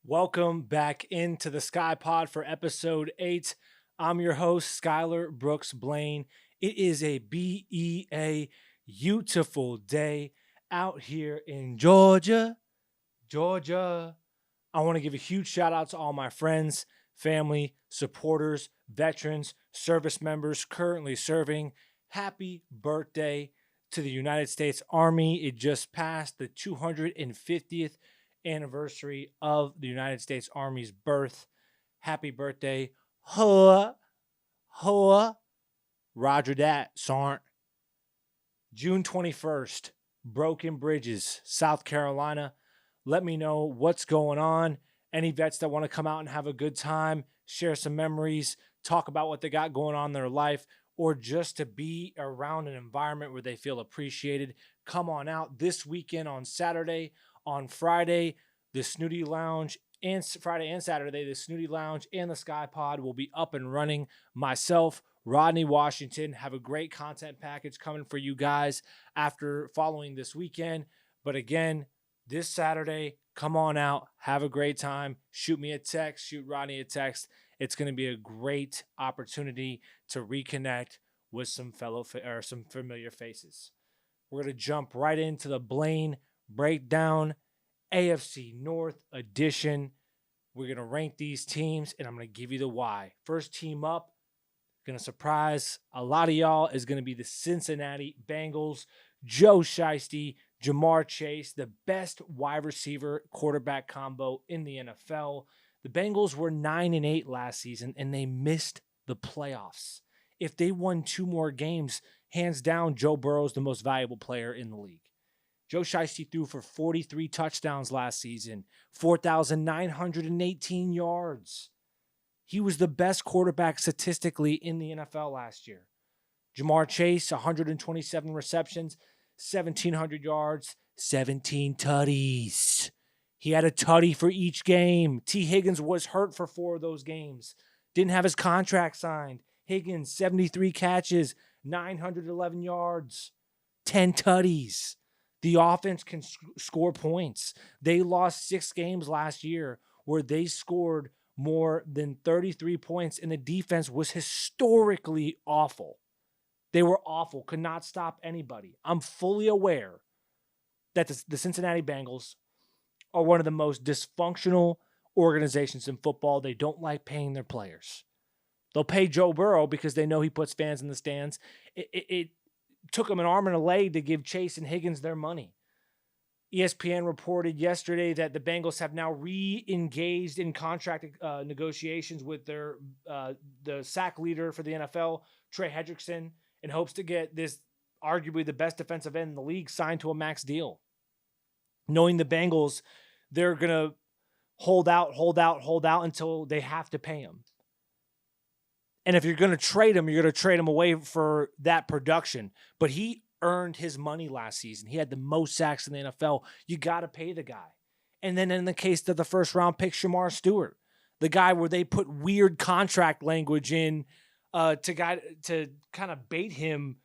Welcome back into the Sky Pod for episode 8. I'm your host, Skyler Brooks Blaine. It is a beautiful day out here in Georgia. I want to give a huge shout out to all my friends, family, supporters, veterans, service members currently serving. Happy birthday to the United States Army. It just passed the 250th anniversary of the United States Army's birth. Happy birthday. Hoa. Roger that, Sarnt. June 21st, Broken Bridges, South Carolina. Let me know what's going on. Any vets that want to come out and have a good time, share some memories, talk about what they got going on in their life, or just to be around an environment where they feel appreciated, come on out this weekend on Saturday. On Friday, the Snooty Lounge, and Friday and Saturday, the Snooty Lounge and the Sky Pod will be up and running. Myself, Rodney Washington, have a great content package coming for you guys after following this weekend. But again, this Saturday, come on out, have a great time. Shoot me a text, shoot Rodney a text. It's going to be a great opportunity to reconnect with some some familiar faces. We're going to jump right into the Blaine breakdown, AFC North edition. We're going to rank these teams, and I'm going to give you the why. First team up, going to surprise a lot of y'all, is going to be the Cincinnati Bengals. Joe Shiesty, Jamar Chase, the best wide receiver quarterback combo in the NFL. The Bengals were 9-8 last season, and they missed the playoffs. If they won 2 more games, hands down, Joe Burrow's the most valuable player in the league. Joe Shiesty threw for 43 touchdowns last season, 4,918 yards. He was the best quarterback statistically in the NFL last year. Jamar Chase, 127 receptions, 1,700 yards, 17 tutties. He had a tutty for each game. T. Higgins was hurt for 4 of those games. Didn't have his contract signed. Higgins, 73 catches, 911 yards, 10 tutties. The offense can score points. They lost 6 games last year where they scored more than 33 points, and the defense was historically awful. They were awful, could not stop anybody. I'm fully aware that the Cincinnati Bengals are one of the most dysfunctional organizations in football. They don't like paying their players. They'll pay Joe Burrow because they know he puts fans in the stands. It took them an arm and a leg to give Chase and Higgins their money. ESPN reported yesterday that the Bengals have now re-engaged in contract negotiations with the sack leader for the NFL, Trey Hendrickson, in hopes to get this arguably the best defensive end in the league signed to a max deal. Knowing the Bengals, they're going to hold out until they have to pay him. And if you're going to trade him, you're going to trade him away for that production. But he earned his money last season. He had the most sacks in the NFL. You got to pay the guy. And then in the case of the first round pick, Shamar Stewart, the guy where they put weird contract language in to kind of bait him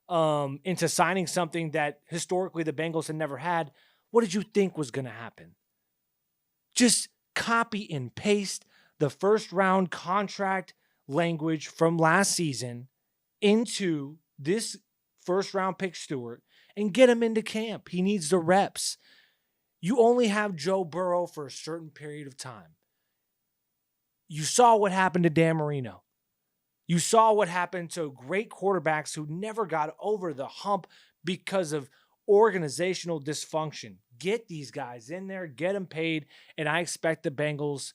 into signing something that historically the Bengals had never had. What did you think was going to happen? Just copy and paste the first round contract language from last season into this first round pick Stewart and get him into camp. He needs the reps. You only have Joe Burrow for a certain period of time. You saw what happened to Dan Marino. You saw what happened to great quarterbacks who never got over the hump because of organizational dysfunction. Get these guys in there, get them paid, and I expect the Bengals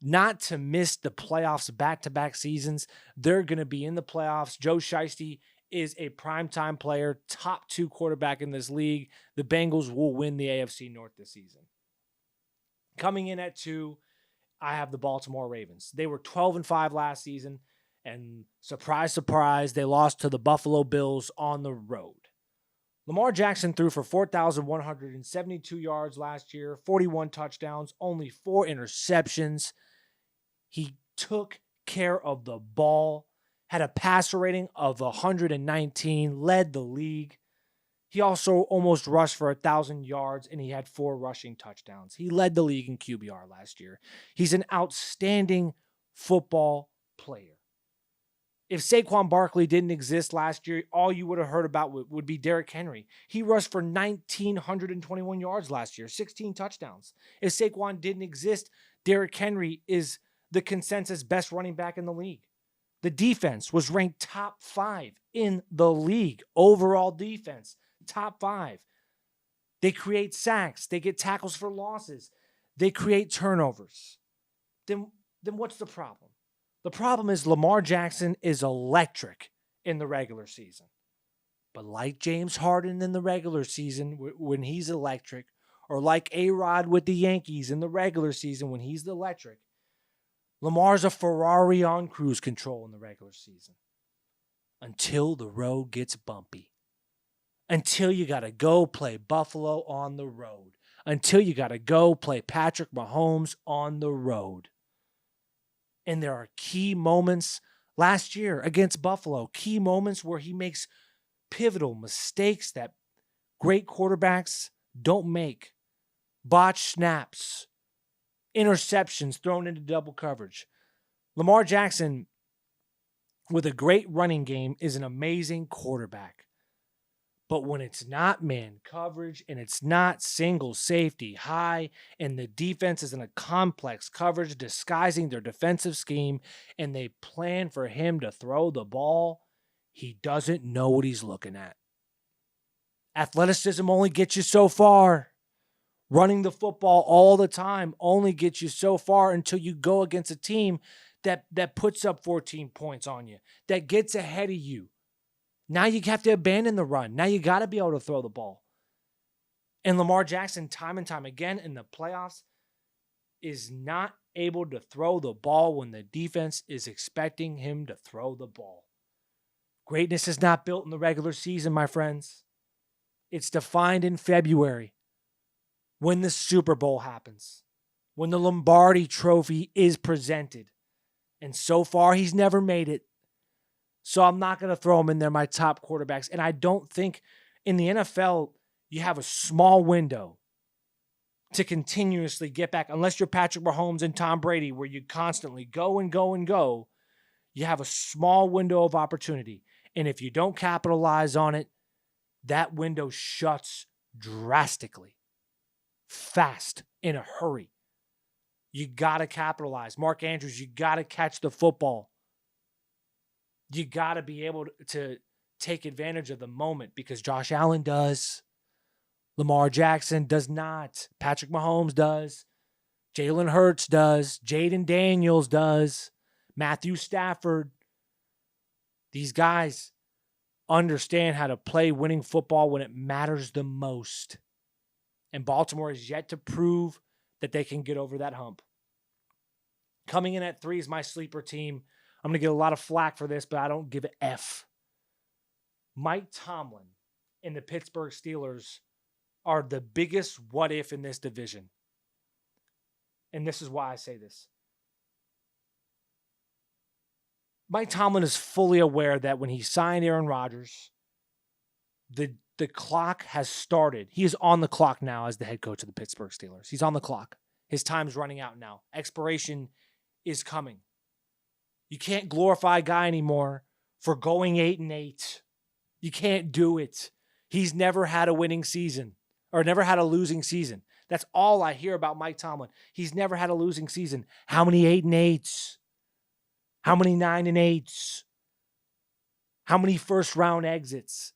not to miss the playoffs back-to-back seasons. They're going to be in the playoffs. Joe Shiesty is a primetime player, top 2 quarterback in this league. The Bengals will win the AFC North this season. Coming in at 2, I have the Baltimore Ravens. They were 12-5 last season, and surprise, surprise, they lost to the Buffalo Bills on the road. Lamar Jackson threw for 4,172 yards last year, 41 touchdowns, only 4 interceptions. He took care of the ball, had a passer rating of 119, led the league. He also almost rushed for 1,000 yards, and he had 4 rushing touchdowns. He led the league in QBR last year. He's an outstanding football player. If Saquon Barkley didn't exist last year, all you would have heard about would be Derrick Henry. He rushed for 1,921 yards last year, 16 touchdowns. If Saquon didn't exist, Derrick Henry is the consensus best running back in the league. The defense was ranked top 5 in the league. Overall defense, top 5. They create sacks. They get tackles for losses. They create turnovers. Then what's the problem? The problem is Lamar Jackson is electric in the regular season. But like James Harden in the regular season when he's electric, or like A-Rod with the Yankees in the regular season when he's electric, Lamar's a Ferrari on cruise control in the regular season. Until the road gets bumpy. Until you got to go play Buffalo on the road. Until you got to go play Patrick Mahomes on the road. And there are key moments last year against Buffalo, key moments where he makes pivotal mistakes that great quarterbacks don't make. Botched snaps, interceptions thrown into double coverage. Lamar Jackson, with a great running game, is an amazing quarterback. But when it's not man coverage and it's not single safety high and the defense is in a complex coverage disguising their defensive scheme and they plan for him to throw the ball, he doesn't know what he's looking at. Athleticism only gets you so far. Running the football all the time only gets you so far until you go against a team that puts up 14 points on you, that gets ahead of you. Now you have to abandon the run. Now you got to be able to throw the ball. And Lamar Jackson, time and time again in the playoffs, is not able to throw the ball when the defense is expecting him to throw the ball. Greatness is not built in the regular season, my friends. It's defined in February when the Super Bowl happens, when the Lombardi Trophy is presented. And so far, he's never made it. So I'm not going to throw him in there, my top quarterbacks. And I don't think in the NFL, you have a small window to continuously get back. Unless you're Patrick Mahomes and Tom Brady, where you constantly go and go and go, you have a small window of opportunity. And if you don't capitalize on it, that window shuts drastically, fast, in a hurry. You got to capitalize. Mark Andrews, you got to catch the football. You got to be able to take advantage of the moment because Josh Allen does. Lamar Jackson does not. Patrick Mahomes does. Jalen Hurts does. Jaden Daniels does. Matthew Stafford. These guys understand how to play winning football when it matters the most. And Baltimore is yet to prove that they can get over that hump. Coming in at 3 is my sleeper team. I'm going to get a lot of flack for this, but I don't give an F. Mike Tomlin and the Pittsburgh Steelers are the biggest what if in this division. And this is why I say this. Mike Tomlin is fully aware that when he signed Aaron Rodgers, the clock has started. He is on the clock now as the head coach of the Pittsburgh Steelers. He's on the clock. His time's running out now. Expiration is coming. You can't glorify a guy anymore for going 8-8. You can't do it. He's never had a winning season or never had a losing season. That's all I hear about Mike Tomlin. He's never had a losing season. How many 8-8s? How many 9-8s? How many first round exits?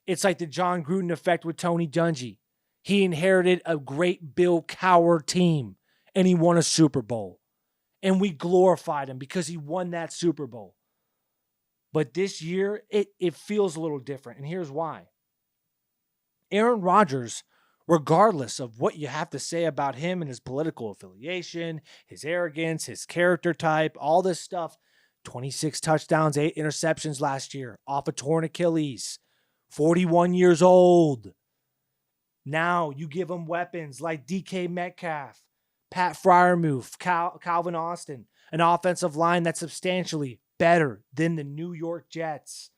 It's like the John Gruden effect with Tony Dungy. He inherited a great Bill Cowher team and he won a Super Bowl. And we glorified him because he won that Super Bowl. But this year, it feels a little different. And here's why. Aaron Rodgers, regardless of what you have to say about him and his political affiliation, his arrogance, his character type, all this stuff, 26 touchdowns, 8 interceptions last year, off a torn Achilles, 41 years old. Now you give him weapons like DK Metcalf, Pat Freiermuth, Calvin Austin, an offensive line that's substantially better than the New York Jets.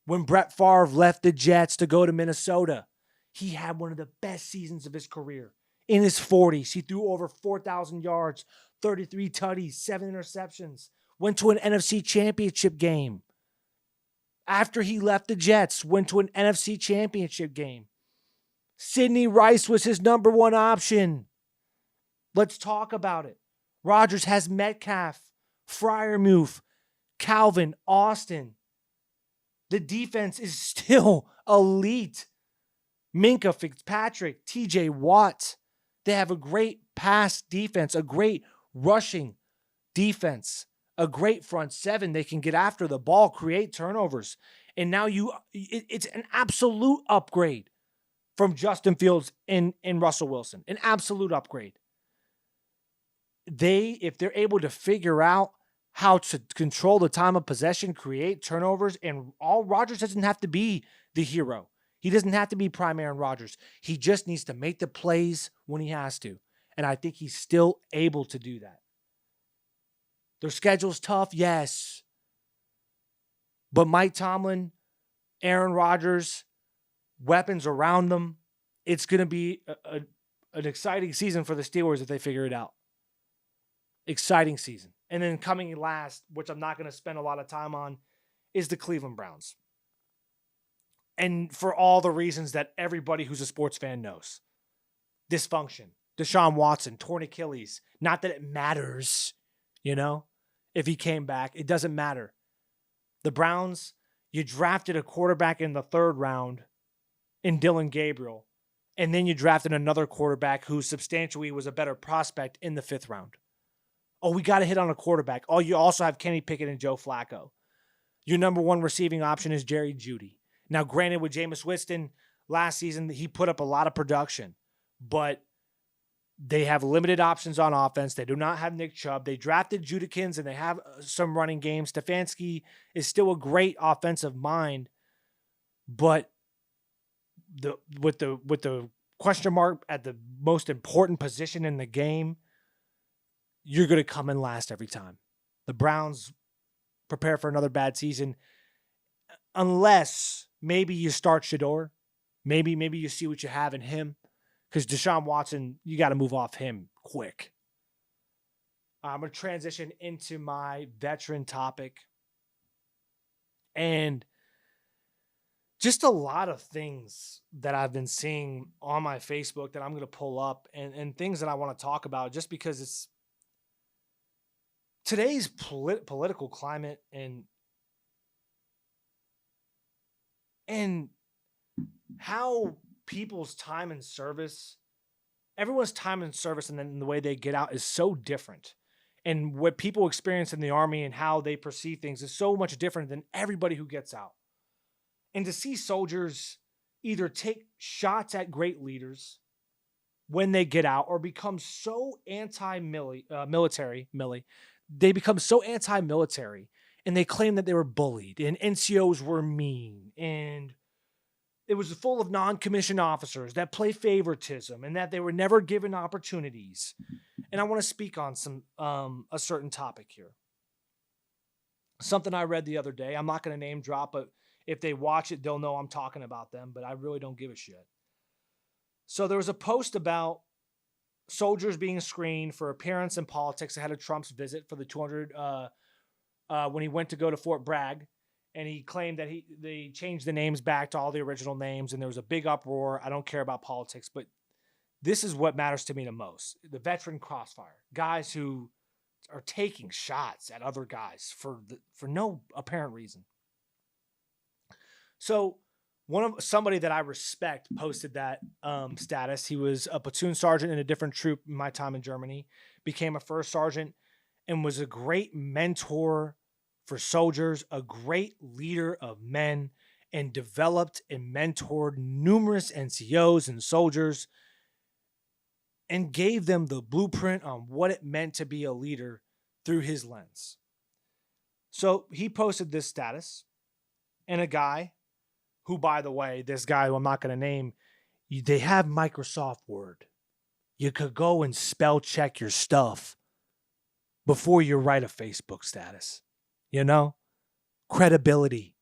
When Brett Favre left the Jets to go to Minnesota, he had one of the best seasons of his career. In his 40s, he threw over 4,000 yards, 33 tutties, 7 interceptions, went to an NFC championship game. After he left the Jets, went to an NFC championship game. Sidney Rice was his number one option. Let's talk about it. Rodgers has Metcalf, Freiermuth, Calvin, Austin. The defense is still elite. Minka Fitzpatrick, TJ Watt. They have a great pass defense, a great rushing defense, a great front seven. They can get after the ball, create turnovers. And now it's an absolute upgrade from Justin Fields and Russell Wilson. An absolute upgrade. If they're able to figure out how to control the time of possession, create turnovers, and all Rodgers doesn't have to be the hero. He doesn't have to be prime Aaron Rodgers. He just needs to make the plays when he has to. And I think he's still able to do that. Their schedule's tough, yes. But Mike Tomlin, Aaron Rodgers, weapons around them, it's going to be an exciting season for the Steelers if they figure it out. Exciting season. And then coming last, which I'm not going to spend a lot of time on, is the Cleveland Browns. And for all the reasons that everybody who's a sports fan knows. Dysfunction. Deshaun Watson, torn Achilles. Not that it matters, if he came back. It doesn't matter. The Browns, you drafted a quarterback in the 3rd round in Dylan Gabriel. And then you drafted another quarterback who substantially was a better prospect in the 5th round. Oh, we got to hit on a quarterback. Oh, you also have Kenny Pickett and Joe Flacco. Your number one receiving option is Jerry Jeudy. Now, granted, with Jameis Winston last season, he put up a lot of production, but they have limited options on offense. They do not have Nick Chubb. They drafted Judikins, and they have some running games. Stefanski is still a great offensive mind, but with the question mark at the most important position in the game, you're going to come in last every time. The Browns prepare for another bad season unless maybe you start Shador. Maybe you see what you have in him because Deshaun Watson, you got to move off him quick. I'm going to transition into my veteran topic and just a lot of things that I've been seeing on my Facebook that I'm going to pull up and things that I want to talk about just because it's today's political climate and how people's time and service, everyone's time and service and then the way they get out is so different. And what people experience in the Army and how they perceive things is so much different than everybody who gets out. And to see soldiers either take shots at great leaders when they get out or become so anti-military, they become so anti-military and they claim that they were bullied and NCOs were mean and it was full of non-commissioned officers that play favoritism and that they were never given opportunities. And I want to speak on a certain topic here. Something I read the other day. I'm not going to name drop, but if they watch it, they'll know I'm talking about them, but I really don't give a shit. So there was a post about soldiers being screened for appearance in politics ahead of Trump's visit for the 200 when he went to go to Fort Bragg, and he claimed that they changed the names back to all the original names, and there was a big uproar. I don't care about politics, but this is what matters to me the most: the veteran crossfire, guys who are taking shots at other guys for no apparent reason. So somebody that I respect posted that status. He was a platoon sergeant in a different troop in my time in Germany, became a first sergeant, and was a great mentor for soldiers, a great leader of men, and developed and mentored numerous NCOs and soldiers and gave them the blueprint on what it meant to be a leader through his lens. So he posted this status, and a guy who, by the way, this guy who I'm not going to name, they have Microsoft Word. You could go and spell check your stuff before you write a Facebook status. Credibility.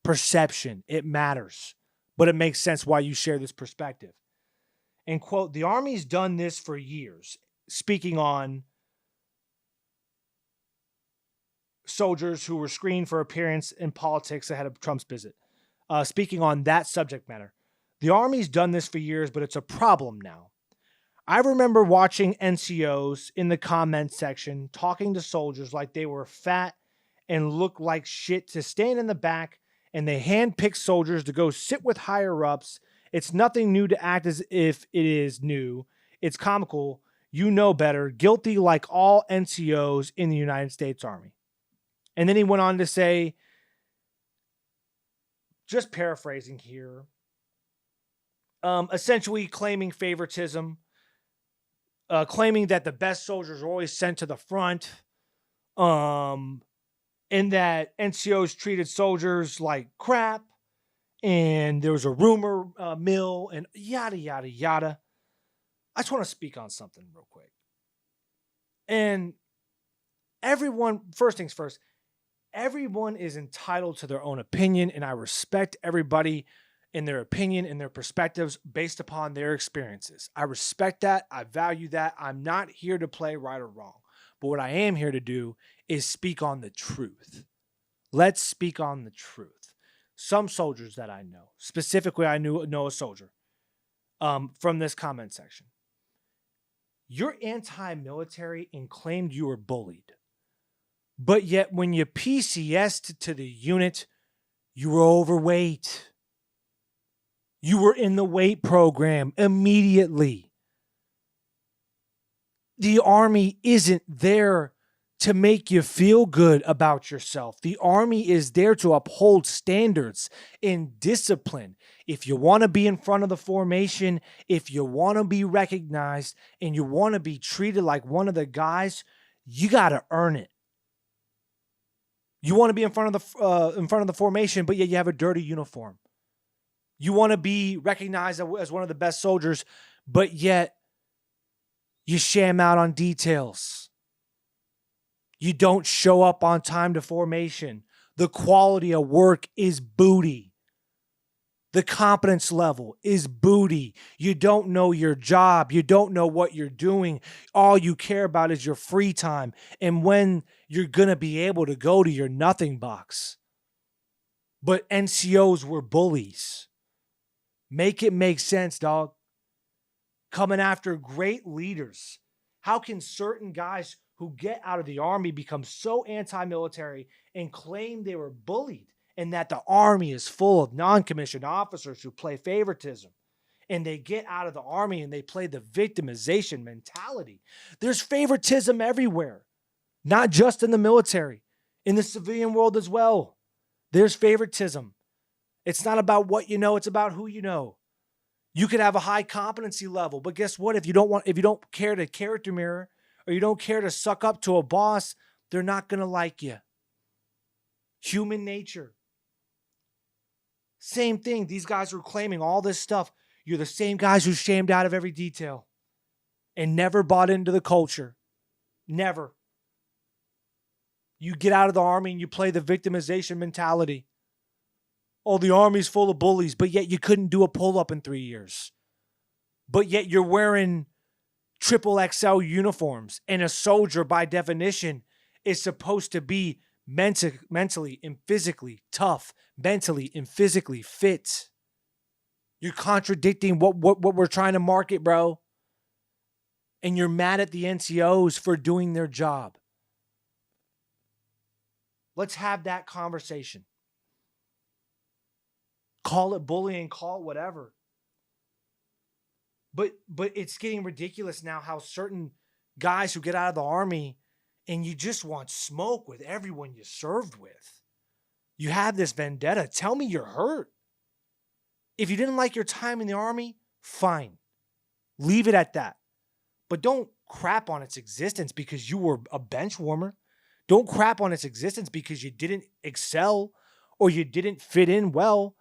perception. It matters. But it makes sense why you share this perspective. And quote, the Army's done this for years. Speaking on soldiers who were screened for appearance in politics ahead of Trump's visit. Speaking on that subject matter. The Army's done this for years, but it's a problem now. I remember watching NCOs in the comment section talking to soldiers like they were fat and looked like shit to stand in the back, and they handpick soldiers to go sit with higher ups. It's nothing new to act as if it is new. It's comical. You know better. Guilty like all NCOs in the United States Army. And then he went on to say, just paraphrasing here, essentially claiming favoritism, claiming that the best soldiers are always sent to the front, and that NCOs treated soldiers like crap, and there was a rumor mill, and yada, yada, yada. I just want to speak on something real quick. And everyone, first things first, everyone is entitled to their own opinion, and I respect everybody in their opinion and their perspectives based upon their experiences. I respect that. I value that. I'm not here to play right or wrong. But what I am here to do is speak on the truth. Let's speak on the truth. Some soldiers that I know, specifically I know a soldier from this comment section. You're anti-military and claimed you were bullied. But yet when you PCS'd to the unit, you were overweight. You were in the weight program immediately. The Army isn't there to make you feel good about yourself. The Army is there to uphold standards and discipline. If you want to be in front of the formation, if you want to be recognized, and you want to be treated like one of the guys, you got to earn it. You want to be in front of the formation, but yet you have a dirty uniform. You want to be recognized as one of the best soldiers, but yet you sham out on details. You don't show up on time to formation. The quality of work is booty. The competence level is booty. You don't know your job. You don't know what you're doing. All you care about is your free time and when you're going to be able to go to your nothing box. But NCOs were bullies. Make it make sense, dog. Coming after great leaders. How can certain guys who get out of the Army become so anti-military and claim they were bullied and that the Army is full of non-commissioned officers who play favoritism? And they get out of the Army and they play the victimization mentality. There's favoritism everywhere, not just in the military, in the civilian world as well. There's favoritism. It's not about what you know, it's about who you know. You could have a high competency level, but guess what? If you don't care to character mirror or you don't care to suck up to a boss, they're not going to like you. Human nature. Same thing. These guys were claiming all this stuff. You're the same guys who shamed out of every detail and never bought into the culture. Never. You get out of the Army and you play the victimization mentality. Oh, the Army's full of bullies, but yet you couldn't do a pull-up in 3 years. But yet you're wearing triple XL uniforms, and a soldier, by definition, is supposed to be mentally and physically tough, mentally and physically fit. You're contradicting what we're trying to market, bro. And you're mad at the NCOs for doing their job. Let's have that conversation. Call it bullying, call it whatever. But it's getting ridiculous now how certain guys who get out of the Army and you just want smoke with everyone you served with. You have this vendetta. Tell me you're hurt. If you didn't like your time in the Army, fine. Leave it at that. But don't crap on its existence because you were a bench warmer. Don't crap on its existence because you didn't excel or you didn't fit in well.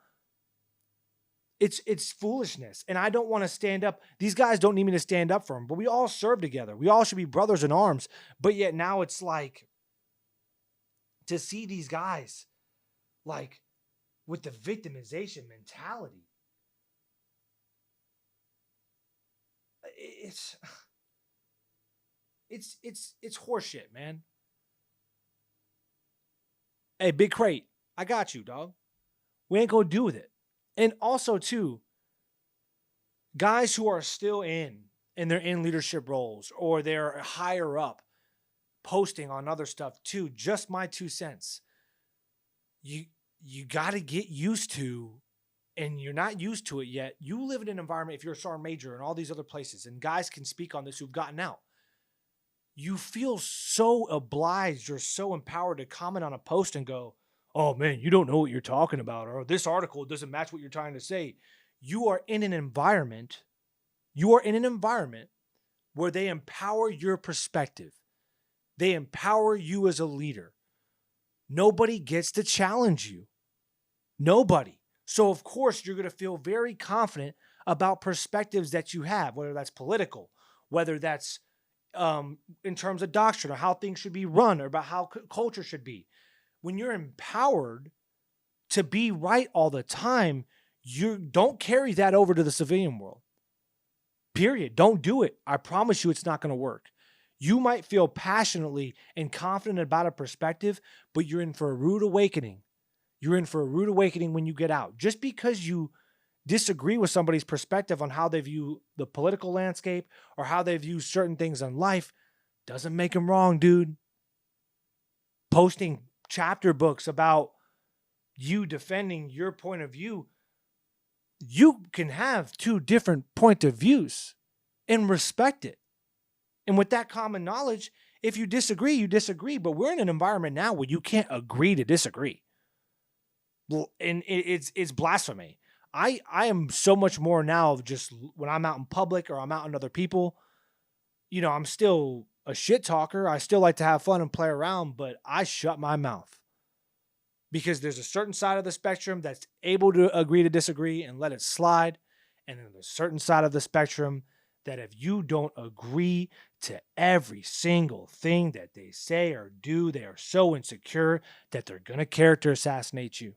It's foolishness. And I don't want to stand up. These guys don't need me to stand up for them, but we all serve together. We all should be brothers in arms. But yet now it's like to see these guys like with the victimization mentality. It's horseshit, man. Hey, Big Crate, I got you, dog. We ain't gonna do with it. And also, too, guys who are still and they're in leadership roles or they're higher up posting on other stuff too, just my 2 cents. You got to get used to, and you're not used to it yet. You live in an environment, if you're a sergeant major and all these other places, and guys can speak on this who've gotten out. You feel so obliged or so empowered to comment on a post and go, oh man, you don't know what you're talking about, or this article doesn't match what you're trying to say. You are in an environment where they empower your perspective. They empower you as a leader. Nobody gets to challenge you. Nobody. So, of course, you're going to feel very confident about perspectives that you have, whether that's political, whether that's in terms of doctrine or how things should be run or about how culture should be. When you're empowered to be right all the time, you don't carry that over to the civilian world. Period. Don't do it. I promise you it's not going to work. You might feel passionately and confident about a perspective, but you're in for a rude awakening. You're in for a rude awakening when you get out. Just because you disagree with somebody's perspective on how they view the political landscape or how they view certain things in life doesn't make them wrong, dude. Posting chapter books about you defending your point of view, you can have two different point of views and respect it. And with that common knowledge, if you disagree, you disagree. But we're in an environment now where you can't agree to disagree. And it's blasphemy. I am so much more now of just when I'm out in public or I'm out with other people, I'm still a shit talker. I still like to have fun and play around, but I shut my mouth. Because there's a certain side of the spectrum that's able to agree to disagree and let it slide. And then there's a certain side of the spectrum that if you don't agree to every single thing that they say or do, they are so insecure that they're going to character assassinate you.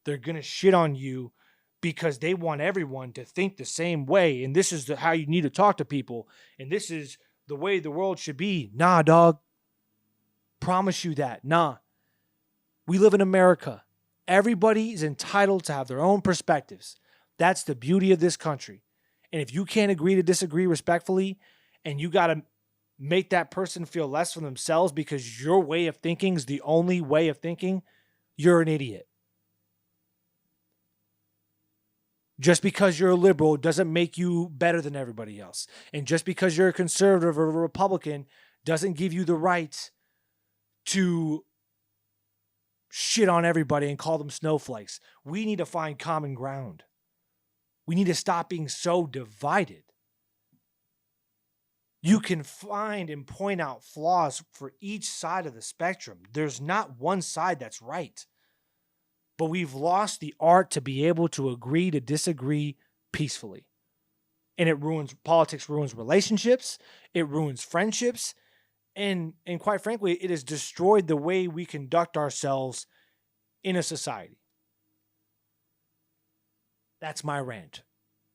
They're going to shit on you because they want everyone to think the same way. And this is how you need to talk to people. And this is the way the world should be. Nah, dog. Promise you that. Nah. We live in America. Everybody is entitled to have their own perspectives. That's the beauty of this country. And if you can't agree to disagree respectfully, and you got to make that person feel less for themselves because your way of thinking is the only way of thinking, you're an idiot. Just because you're a liberal doesn't make you better than everybody else. And just because you're a conservative or a Republican doesn't give you the right to shit on everybody and call them snowflakes. We need to find common ground. We need to stop being so divided. You can find and point out flaws for each side of the spectrum. There's not one side that's right. But we've lost the art to be able to agree to disagree peacefully. And politics ruins relationships. It ruins friendships. And quite frankly, it has destroyed the way we conduct ourselves in a society. That's my rant.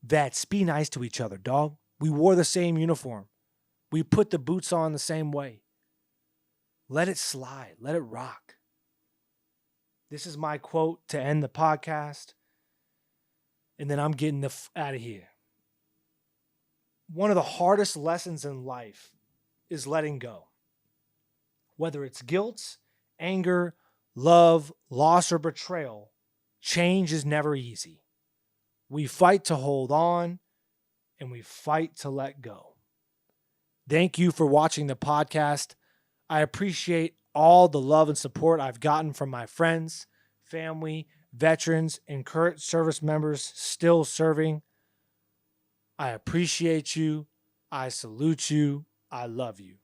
Vets, be nice to each other, dog. We wore the same uniform. We put the boots on the same way. Let it slide. Let it rock. This is my quote to end the podcast. And then I'm getting out of here. One of the hardest lessons in life is letting go. Whether it's guilt, anger, love, loss, or betrayal, change is never easy. We fight to hold on, and we fight to let go. Thank you for watching the podcast. I appreciate all the love and support I've gotten from my friends, family, veterans, and current service members still serving. I appreciate you. I salute you. I love you.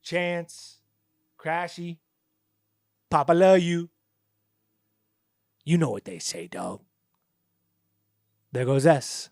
Chance, Crashy, Papa love you. You know what they say, dog. There goes S.